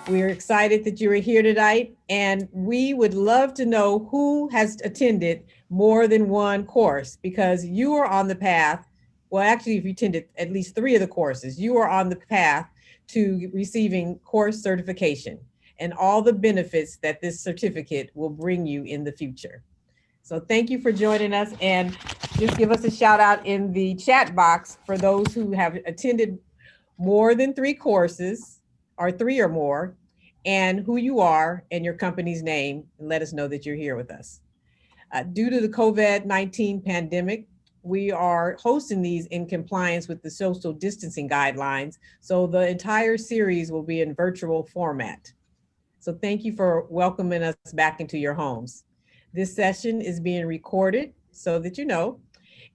We're excited that you are here tonight, and we would love to know who has attended more than one course because you are on the path. Well, actually, if you attended at least three of the courses, you are on the path to receiving course certification and all the benefits that this certificate will bring you in the future. So thank you for joining us, and just give us a shout out in the chat box for those who have attended more than three courses or three or more, and who you are and your company's name, and let us know that you're here with us. Due to the COVID-19 pandemic, we are hosting these in compliance with the social distancing guidelines. So the entire series will be in virtual format. So thank you for welcoming us back into your homes. This session is being recorded so that you know,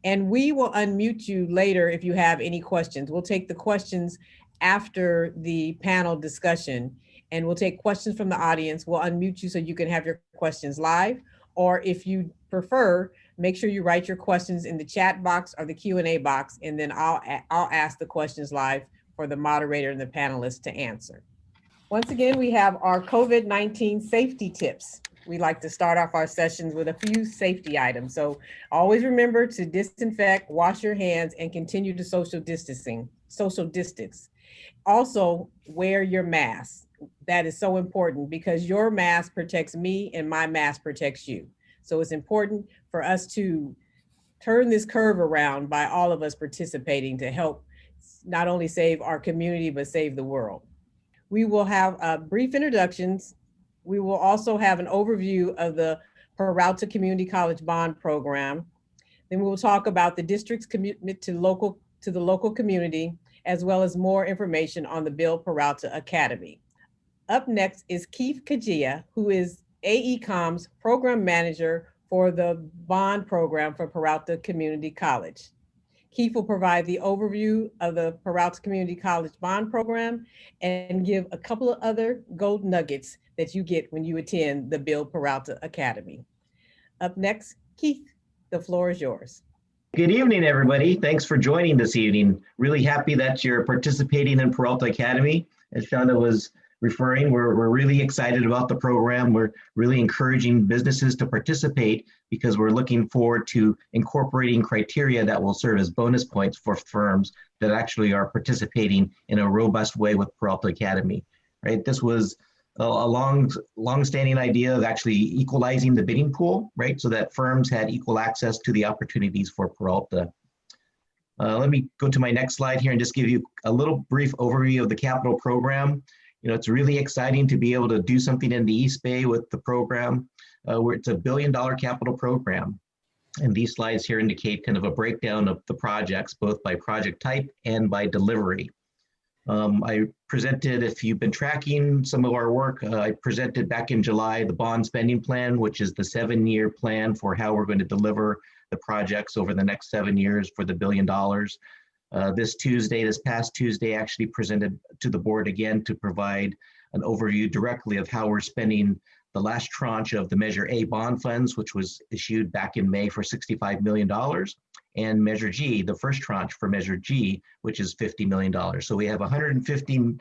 and we will unmute you later if you have any questions. We'll take the questions after the panel discussion, and we'll take questions from the audience. We'll unmute you so you can have your questions live, or if you prefer, make sure you write your questions in the chat box or the Q&A box, and then I'll ask the questions live for the moderator and the panelists to answer. Once again, we have our COVID-19 safety tips. We like to start off our sessions with a few safety items. So always remember to disinfect, wash your hands, and continue to social distance. Also, wear your mask. That is so important because your mask protects me and my mask protects you. So it's important for us to turn this curve around by all of us participating to help not only save our community, but save the world. We will have brief introductions. We will also have an overview of the Peralta Community College Bond Program. Then we will talk about the district's commitment to the local community, as well as more information on the Bill Peralta Academy. Up next is Keith Kajia, who is AECOM's program manager for the bond program for Peralta Community College. Keith will provide the overview of the Peralta Community College Bond Program and give a couple of other gold nuggets that you get when you attend the Bill Peralta Academy. Up next, Keith, the floor is yours. Good evening, everybody. Thanks for joining this evening. Really happy that you're participating in Peralta Academy. As Shonda was referring, we're really excited about the program. We're really encouraging businesses to participate because we're looking forward to incorporating criteria that will serve as bonus points for firms that actually are participating in a robust way with Peralta Academy, right? This was a long-standing idea of actually equalizing the bidding pool, right? So that firms had equal access to the opportunities for Peralta. Let me go to my next slide here and just give you a little brief overview of the capital program. You know, it's really exciting to be able to do something in the East Bay with the program, where it's $1 billion capital program. And these slides here indicate kind of a breakdown of the projects, both by project type and by delivery. I presented, if you've been tracking some of our work, I presented back in July the bond spending plan, which is the 7-year plan for how we're going to deliver the projects over the next 7 years for the $1 billion. This past Tuesday, actually presented to the board again to provide an overview directly of how we're spending the last tranche of the Measure A bond funds, which was issued back in May for $65 million, and Measure G, the first tranche for Measure G, which is $50 million. So we have $115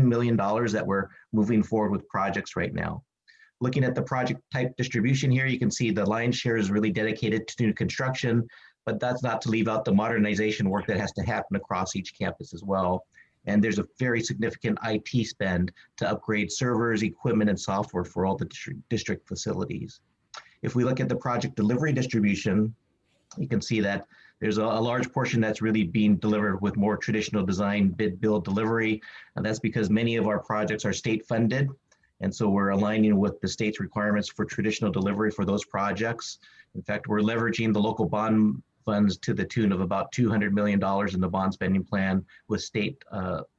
million that we're moving forward with projects right now. Looking at the project type distribution here, you can see the lion's share is really dedicated to new construction, but that's not to leave out the modernization work that has to happen across each campus as well. And there's a very significant IT spend to upgrade servers, equipment, and software for all the district facilities. If we look at the project delivery distribution, you can see that there's a large portion that's really being delivered with more traditional design, bid, build, delivery. And that's because many of our projects are state funded. And so we're aligning with the state's requirements for traditional delivery for those projects. In fact, we're leveraging the local bond funds to the tune of about $200 million in the bond spending plan with state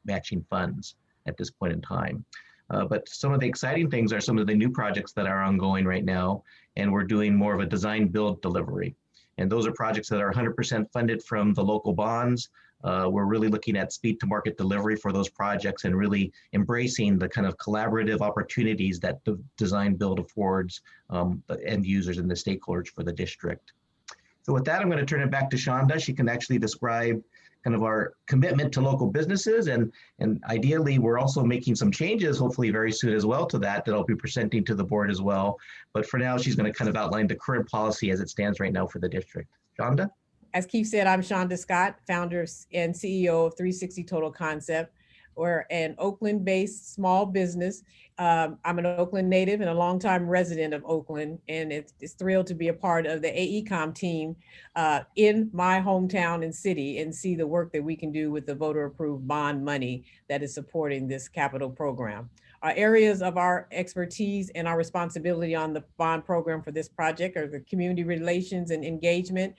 matching funds at this point in time. But some of the exciting things are some of the new projects that are ongoing right now, and we're doing more of a design build delivery. And those are projects that are 100% funded from the local bonds. We're really looking at speed to market delivery for those projects and really embracing the kind of collaborative opportunities that the design build affords the end users and the stakeholders for the district. So with that, I'm going to turn it back to Shonda. She can actually describe kind of our commitment to local businesses. And ideally, we're also making some changes, hopefully very soon as well, to that I'll be presenting to the board as well. But for now, she's going to kind of outline the current policy as it stands right now for the district. Shonda? As Keith said, I'm Shonda Scott, founder and CEO of 360 Total Concept. We're an Oakland-based small business. I'm an Oakland native and a longtime resident of Oakland, and it's thrilled to be a part of the AECOM team in my hometown and city, and see the work that we can do with the voter-approved bond money that is supporting this capital program. Our areas of our expertise and our responsibility on the bond program for this project are the community relations and engagement,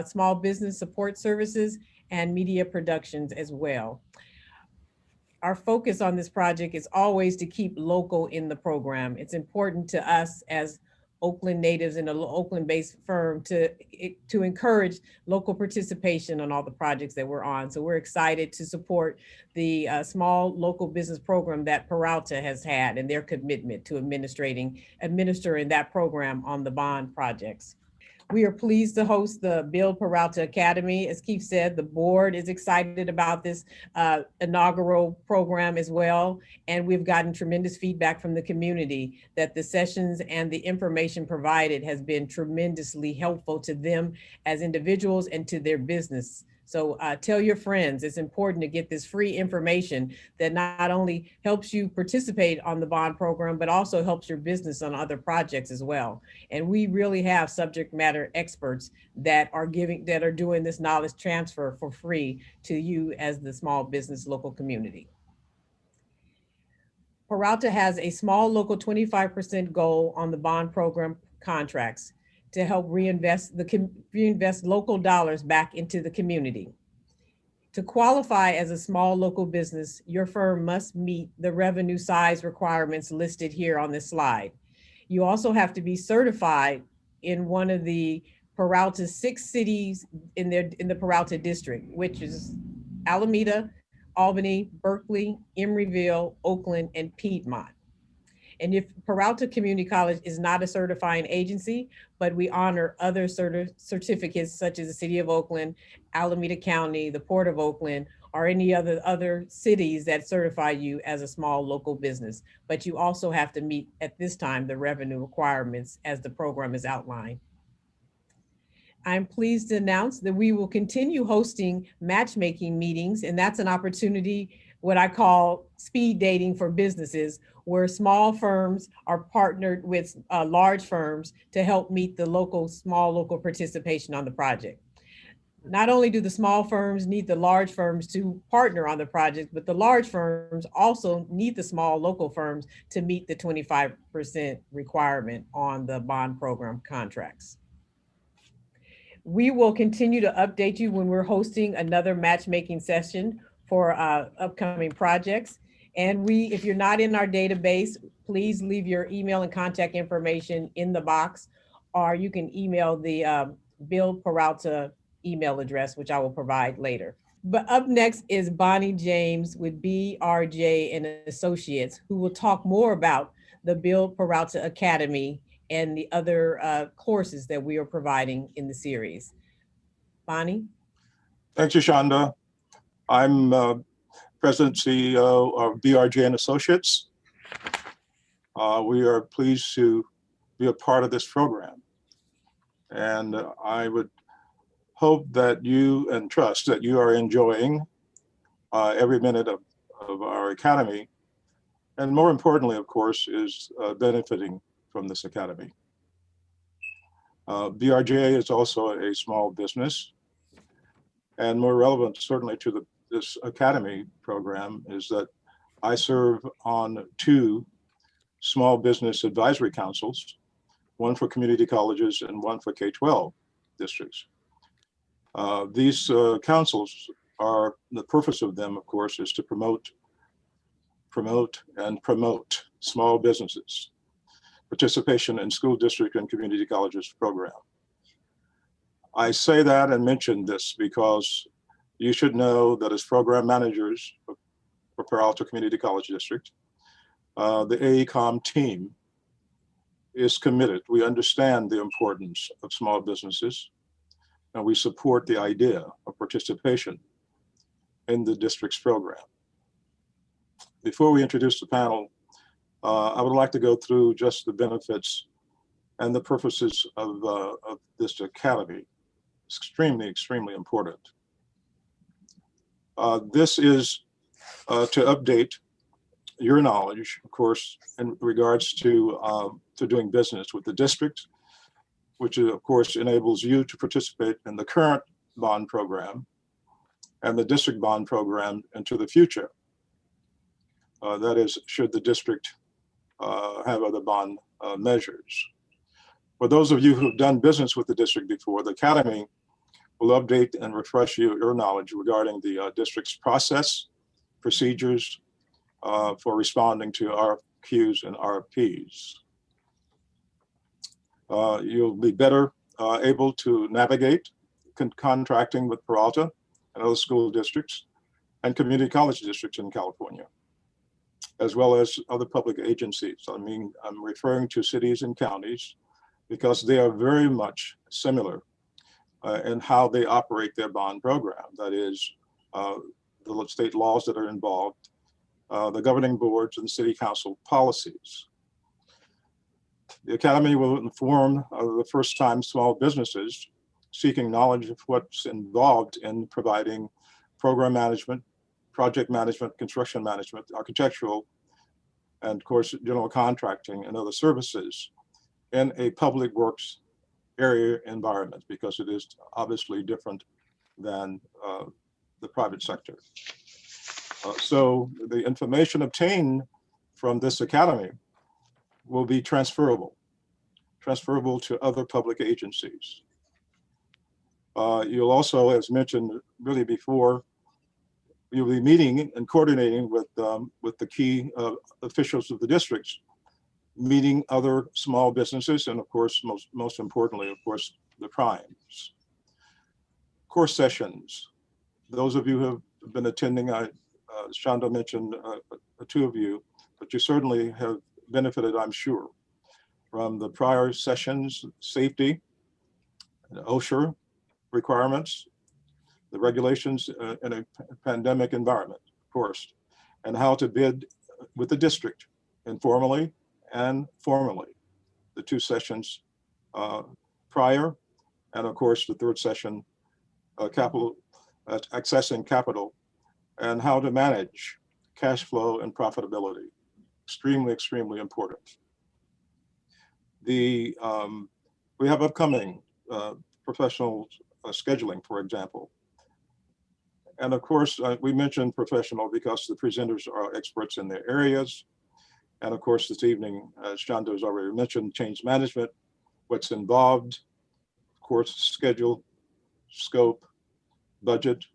small business support services, and media productions as well. Our focus on this project is always to keep local in the program. It's important to us as Oakland natives and an Oakland-based firm to encourage local participation on all the projects that we're on. So we're excited to support the small local business program that Peralta has had and their commitment to administering that program on the bond projects. We are pleased to host the Build Peralta Academy. As Keith said, the board is excited about this inaugural program as well. And we've gotten tremendous feedback from the community that the sessions and the information provided has been tremendously helpful to them as individuals and to their business. So tell your friends, it's important to get this free information that not only helps you participate on the bond program, but also helps your business on other projects as well. And we really have subject matter experts that are doing this knowledge transfer for free to you as the small business local community. Peralta has a small local 25% goal on the bond program contracts to help reinvest local dollars back into the community. To qualify as a small local business, your firm must meet the revenue size requirements listed here on this slide. You also have to be certified in one of the Peralta 6 cities in the Peralta district, which is Alameda, Albany, Berkeley, Emeryville, Oakland, and Piedmont. And if Peralta Community College is not a certifying agency, but we honor other certificates such as the City of Oakland, Alameda County, the Port of Oakland, or any other cities that certify you as a small local business. But you also have to meet at this time the revenue requirements as the program is outlined. I'm pleased to announce that we will continue hosting matchmaking meetings, and that's an opportunity, what I call speed dating for businesses, where small firms are partnered with large firms to help meet the small local participation on the project. Not only do the small firms need the large firms to partner on the project, but the large firms also need the small local firms to meet the 25% requirement on the bond program contracts. We will continue to update you when we're hosting another matchmaking session for upcoming projects. And if you're not in our database, please leave your email and contact information in the box, or you can email the Build Peralta email address, which I will provide later. But up next is Bonnie James with BRJ and Associates, who will talk more about the Build Peralta Academy and the other courses that we are providing in the series. Bonnie? Thanks, Shonda. I'm President CEO of BRJ and Associates. We are pleased to be a part of this program. And I would hope that you and trust that you are enjoying every minute of our academy. And more importantly, of course, is benefiting from this academy. BRJ is also a small business. And more relevant, certainly, to this academy program is that I serve on 2 small business advisory councils, one for community colleges and one for K-12 districts. These councils the purpose of them, of course, is to promote small businesses, participation in school district and community colleges program. I say that and mention this because you should know that as program managers for Peralta Community College District, the AECOM team is committed. We understand the importance of small businesses, and we support the idea of participation in the district's program. Before we introduce the panel, I would like to go through just the benefits and the purposes of this academy. It's extremely, extremely important. This is to update your knowledge, of course, in regards to doing business with the district, which of course enables you to participate in the current bond program and the district bond program into the future. That is, should the district have other bond measures. For those of you who've done business with the district before, the academy will update and refresh your knowledge regarding the district's process, procedures for responding to RFQs and RFPs. You'll be better able to navigate contracting with Peralta and other school districts and community college districts in California, as well as other public agencies. I mean, I'm referring to cities and counties because they are very much similar in how they operate their bond program. That is, the state laws that are involved, the governing boards and city council policies. The academy will inform the first-time small businesses seeking knowledge of what's involved in providing program management, project management, construction management, architectural, and of course, general contracting and other services in a public works area environment, because it is obviously different than the private sector. So the information obtained from this academy will be transferable to other public agencies. You'll also, as mentioned really before, you'll be meeting and coordinating with the key officials of the districts, meeting other small businesses, and of course, most importantly, of course, the primes. Course sessions. Those of you who have been attending, Shonda mentioned two of you, but you certainly have benefited, I'm sure, from the prior sessions, safety, OSHA requirements, the regulations in a pandemic environment, of course, and how to bid with the district informally and formally. The two sessions prior, and of course, the third session, accessing capital and how to manage cash flow and profitability. Extremely, extremely important. We have upcoming professional scheduling, for example. And of course, we mentioned professional because the presenters are experts in their areas. And of course, this evening, as Shonda has already mentioned, change management, what's involved, of course, schedule, scope, budget,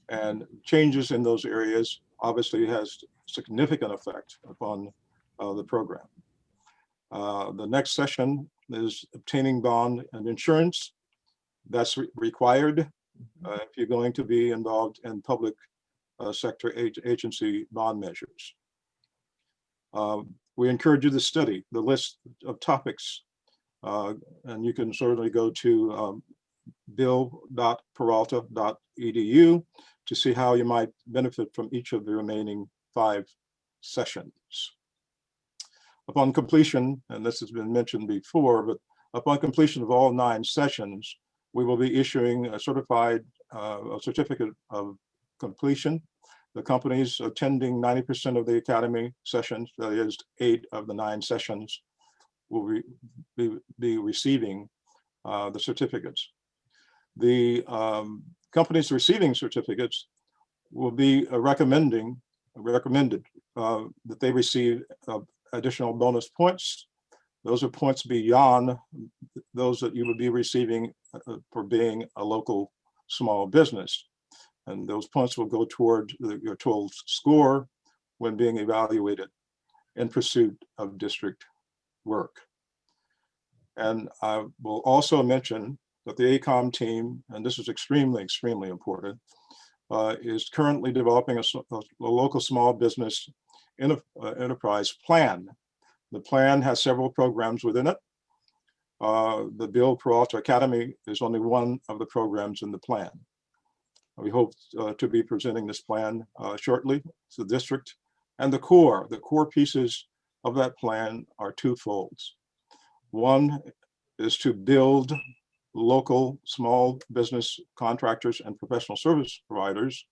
and changes in those areas obviously has significant effect upon the program. The next session is obtaining bond and insurance. That's required if you're going to be involved in public sector agency bond measures. We encourage you to study the list of topics, and you can certainly go to bill.peralta.edu to see how you might benefit from each of the remaining 5 sessions. Upon completion, and this has been mentioned before, but upon completion of all 9 sessions, we will be issuing a certificate of completion. The companies attending 90% of the academy sessions, that is 8 of the 9 sessions, will be receiving the certificates. The companies receiving certificates will be recommended that they receive additional bonus points. Those are points beyond those that you would be receiving for being a local small business. And those points will go toward your total score when being evaluated in pursuit of district work. And I will also mention that the ACOM team, and this is extremely, extremely important, is currently developing a local small business enterprise plan. The plan has several programs within it. The Bill Peralta Academy is only one of the programs in the plan. We hope to be presenting this plan shortly to the district. And the core pieces of that plan are twofold. One is to build local small business contractors and professional service providers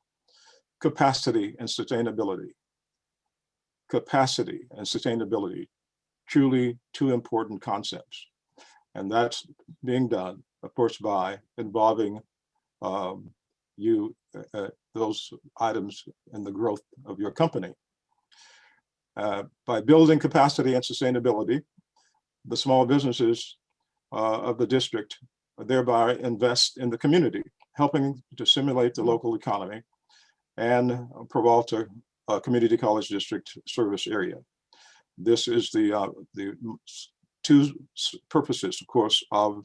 capacity and sustainability. Capacity and sustainability, truly two important concepts. And that's being done, of course, by involving those items in the growth of your company. By building capacity and sustainability, the small businesses of the district thereby invest in the community, helping to stimulate the local economy and Peralta Community College District service area. This is the two purposes, of course, of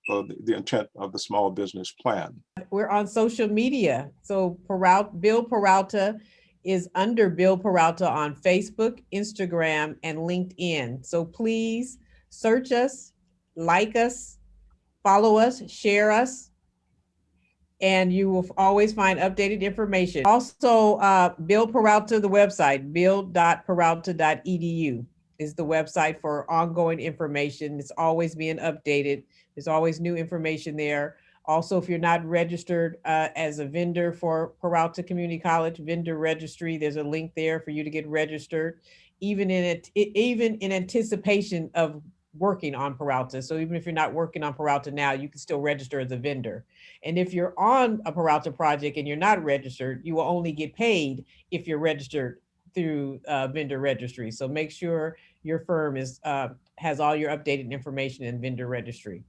the intent of the small business plan. We're on social media. So Bill Peralta is under Bill Peralta on Facebook, Instagram, and LinkedIn. So please search us, like us, follow us, share us, and you will always find updated information. Also, Bill Peralta, the website, bill.peralta.edu is the website for ongoing information. It's always being updated. There's always new information there. Also, if you're not registered as a vendor for Peralta Community College vendor registry, there's a link there for you to get registered, even in anticipation of working on Peralta. So even if you're not working on Peralta now, you can still register as a vendor. And if you're on a Peralta project and you're not registered, you will only get paid if you're registered through vendor registry. So make sure your firm has all your updated information in vendor registry.